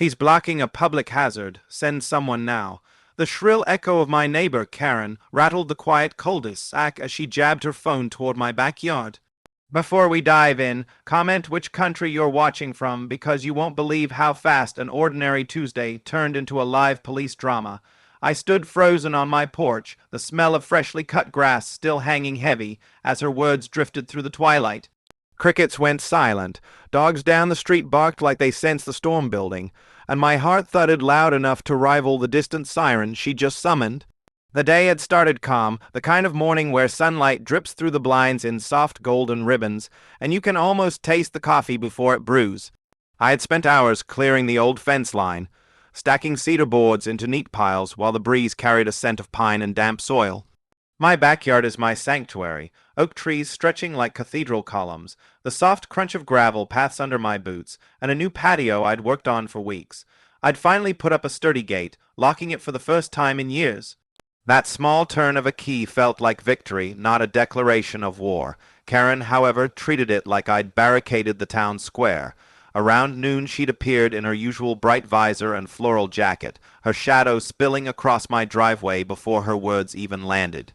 He's blocking a public hazard. Send someone now. The shrill echo of my neighbor, Karen, rattled the quiet cul-de-sac as she jabbed her phone toward my backyard. Before we dive in, comment which country you're watching from because you won't believe how fast an ordinary Tuesday turned into a live police drama. I stood frozen on my porch, the smell of freshly cut grass still hanging heavy as her words drifted through the twilight. Crickets went silent, dogs down the street barked like they sensed the storm building, and my heart thudded loud enough to rival the distant siren she just summoned. The day had started calm, the kind of morning where sunlight drips through the blinds in soft golden ribbons, and you can almost taste the coffee before it brews. I had spent hours clearing the old fence line, stacking cedar boards into neat piles while the breeze carried a scent of pine and damp soil. My backyard is my sanctuary, oak trees stretching like cathedral columns, the soft crunch of gravel paths under my boots, and a new patio I'd worked on for weeks. I'd finally put up a sturdy gate, locking it for the first time in years. That small turn of a key felt like victory, not a declaration of war. Karen, however, treated it like I'd barricaded the town square. Around noon she'd appeared in her usual bright visor and floral jacket, her shadow spilling across my driveway before her words even landed.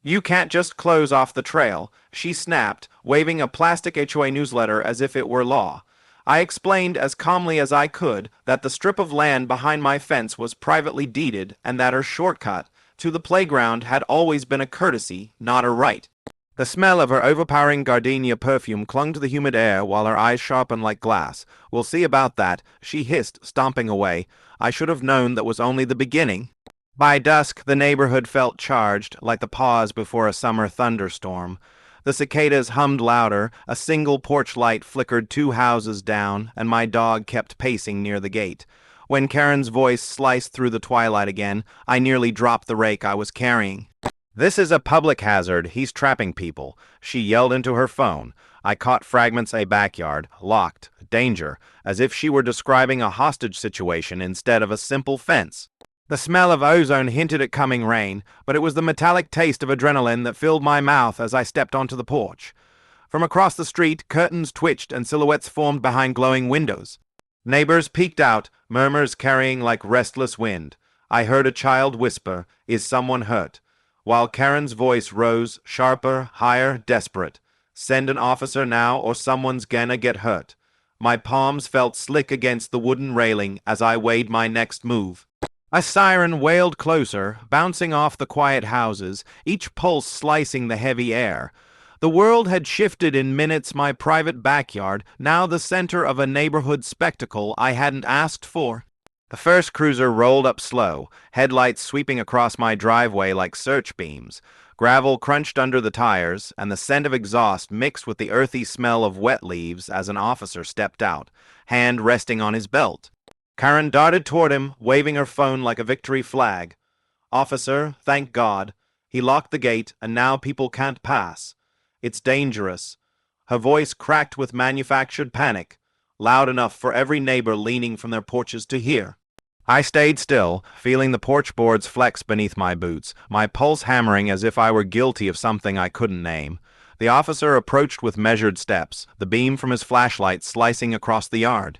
"You can't just close off the trail," she snapped, waving a plastic HOA newsletter as if it were law. I explained as calmly as I could that the strip of land behind my fence was privately deeded and that her shortcut to the playground had always been a courtesy, not a right. The smell of her overpowering gardenia perfume clung to the humid air while her eyes sharpened like glass. "We'll see about that," she hissed, stomping away. I should have known that was only the beginning. By dusk, the neighborhood felt charged, like the pause before a summer thunderstorm. The cicadas hummed louder, a single porch light flickered 2 houses down, and my dog kept pacing near the gate. When Karen's voice sliced through the twilight again, I nearly dropped the rake I was carrying. "This is a public hazard. He's trapping people," she yelled into her phone. I caught fragments a backyard, locked, danger, as if she were describing a hostage situation instead of a simple fence. The smell of ozone hinted at coming rain, but it was the metallic taste of adrenaline that filled my mouth as I stepped onto the porch. From across the street, curtains twitched and silhouettes formed behind glowing windows. Neighbors peeked out, murmurs carrying like restless wind. I heard a child whisper, "Is someone hurt?" While Karen's voice rose, sharper, higher, desperate. "Send an officer now or someone's gonna get hurt." My palms felt slick against the wooden railing as I weighed my next move. A siren wailed closer, bouncing off the quiet houses, each pulse slicing the heavy air. The world had shifted in minutes, my private backyard, now the center of a neighborhood spectacle I hadn't asked for. The first cruiser rolled up slow, headlights sweeping across my driveway like search beams. Gravel crunched under the tires, and the scent of exhaust mixed with the earthy smell of wet leaves as an officer stepped out, hand resting on his belt. Karen darted toward him, waving her phone like a victory flag. "Officer, thank God." He locked the gate, and now people can't pass. "It's dangerous." Her voice cracked with manufactured panic, loud enough for every neighbor leaning from their porches to hear. I stayed still, feeling the porch boards flex beneath my boots, my pulse hammering as if I were guilty of something I couldn't name. The officer approached with measured steps, the beam from his flashlight slicing across the yard.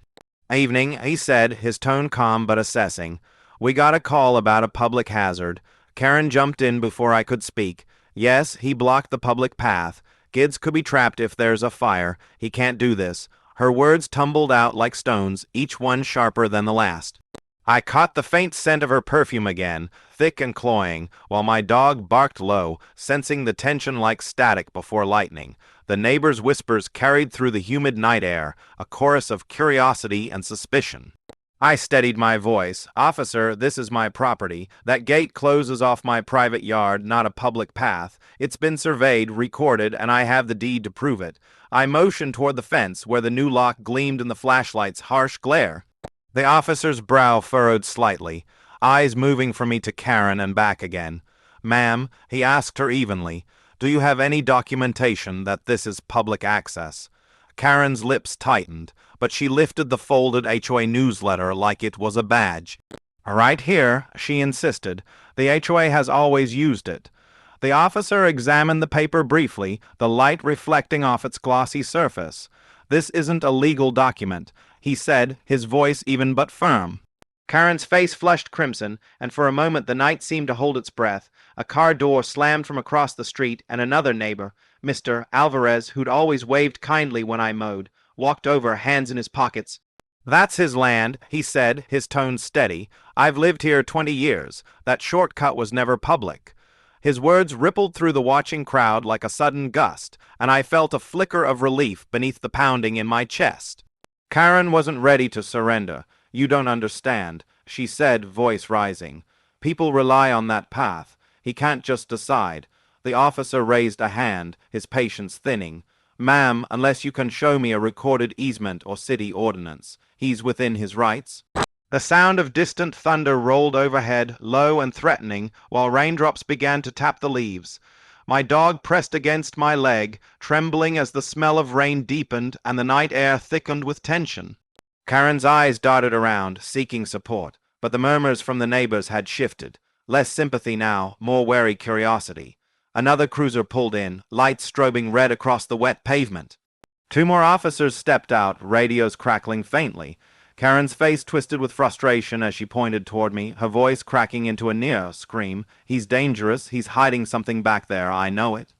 "Evening," he said, his tone calm but assessing. "We got a call about a public hazard." Karen jumped in before I could speak. "Yes, he blocked the public path. Kids could be trapped if there's a fire. He can't do this." Her words tumbled out like stones, each one sharper than the last. I caught the faint scent of her perfume again, thick and cloying, while my dog barked low, sensing the tension like static before lightning. The neighbors' whispers carried through the humid night air, a chorus of curiosity and suspicion. I steadied my voice. "Officer, this is my property. That gate closes off my private yard, not a public path. It's been surveyed, recorded, and I have the deed to prove it." I motioned toward the fence, where the new lock gleamed in the flashlight's harsh glare. The officer's brow furrowed slightly, eyes moving from me to Karen and back again. "Ma'am," he asked her evenly, "do you have any documentation that this is public access?" Karen's lips tightened, but she lifted the folded HOA newsletter like it was a badge. "Right here," she insisted. "The HOA has always used it." The officer examined the paper briefly, the light reflecting off its glossy surface. "This isn't a legal document." he said, his voice even but firm. Karen's face flushed crimson, and for a moment the night seemed to hold its breath. A car door slammed from across the street, and another neighbor, Mr. Alvarez, who'd always waved kindly when I mowed, walked over, hands in his pockets. "That's his land," he said, his tone steady. "I've lived here 20 years. That shortcut was never public." His words rippled through the watching crowd like a sudden gust, and I felt a flicker of relief beneath the pounding in my chest. Karen wasn't ready to surrender. "You don't understand," she said, voice rising. "People rely on that path. He can't just decide." The officer raised a hand, his patience thinning. "Ma'am, unless you can show me a recorded easement or city ordinance, he's within his rights." The sound of distant thunder rolled overhead, low and threatening, while raindrops began to tap the leaves. My dog pressed against my leg, trembling as the smell of rain deepened and the night air thickened with tension. Karen's eyes darted around, seeking support, but the murmurs from the neighbors had shifted. Less sympathy now, more wary curiosity. Another cruiser pulled in, lights strobing red across the wet pavement. Two more officers stepped out, radios crackling faintly. Karen's face twisted with frustration as she pointed toward me, her voice cracking into a near scream. "He's dangerous. He's hiding something back there. I know it."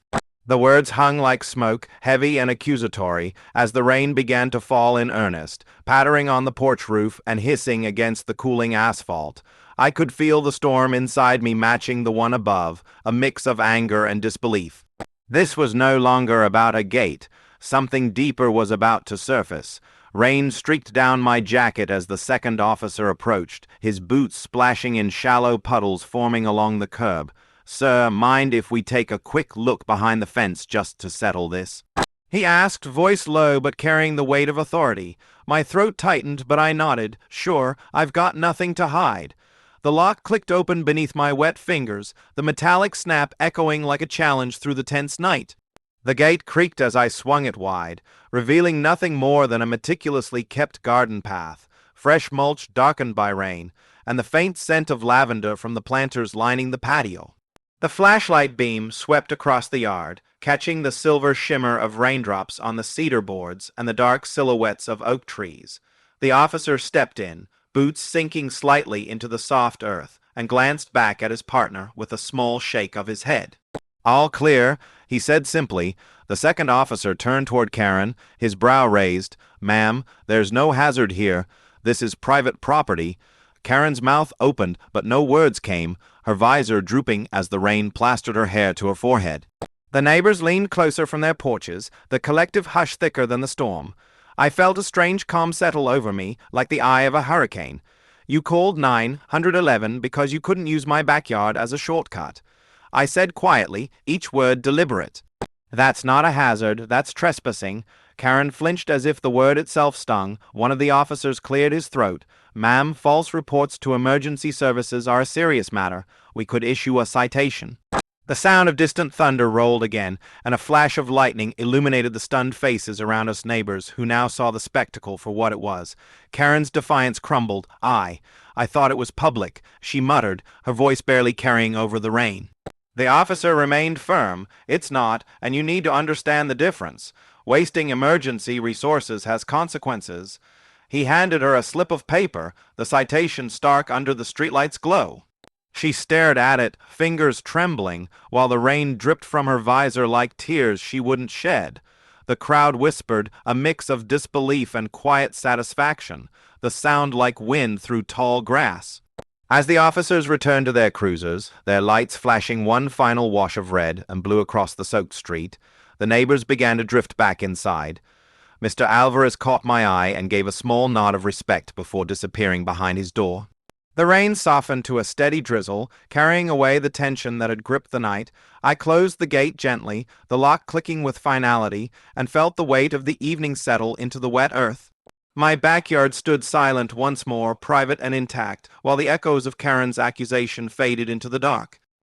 The words hung like smoke, heavy and accusatory, as the rain began to fall in earnest, pattering on the porch roof and hissing against the cooling asphalt. I could feel the storm inside me matching the one above, a mix of anger and disbelief. This was no longer about a gate. Something deeper was about to surface. Rain streaked down my jacket as the second officer approached, his boots splashing in shallow puddles forming along the curb. "Sir, mind if we take a quick look behind the fence just to settle this?" he asked, voice low but carrying the weight of authority. My throat tightened, but I nodded. "Sure, I've got nothing to hide." The lock clicked open beneath my wet fingers, the metallic snap echoing like a challenge through the tense night. The gate creaked as I swung it wide, revealing nothing more than a meticulously kept garden path, fresh mulch darkened by rain, and the faint scent of lavender from the planters lining the patio. The flashlight beam swept across the yard, catching the silver shimmer of raindrops on the cedar boards and the dark silhouettes of oak trees. The officer stepped in, boots sinking slightly into the soft earth, and glanced back at his partner with a small shake of his head. "All clear," he said simply. The second officer turned toward Karen, his brow raised. "Ma'am, there's no hazard here. This is private property." Karen's mouth opened, but no words came, her visor drooping as the rain plastered her hair to her forehead. The neighbors leaned closer from their porches, the collective hush thicker than the storm. I felt a strange calm settle over me, like the eye of a hurricane. "You called 911 because you couldn't use my backyard as a shortcut," I said quietly, each word deliberate. "That's not a hazard, that's trespassing." Karen flinched as if the word itself stung. One of the officers cleared his throat. "Ma'am, false reports to emergency services are a serious matter. We could issue a citation." The sound of distant thunder rolled again, and a flash of lightning illuminated the stunned faces around us neighbors, who now saw the spectacle for what it was. Karen's defiance crumbled. I thought it was public," she muttered, her voice barely carrying over the rain. The officer remained firm. "It's not, and you need to understand the difference. Wasting emergency resources has consequences." He handed her a slip of paper, the citation stark under the streetlight's glow. She stared at it, fingers trembling, while the rain dripped from her visor like tears she wouldn't shed. The crowd whispered, a mix of disbelief and quiet satisfaction, the sound like wind through tall grass. As the officers returned to their cruisers, their lights flashing one final wash of red and blue across the soaked street, the neighbors began to drift back inside. Mr. Alvarez caught my eye and gave a small nod of respect before disappearing behind his door. The rain softened to a steady drizzle, carrying away the tension that had gripped the night. I closed the gate gently, the lock clicking with finality, and felt the weight of the evening settle into the wet earth. My backyard stood silent once more, private and intact, while the echoes of Karen's accusation faded into the dark.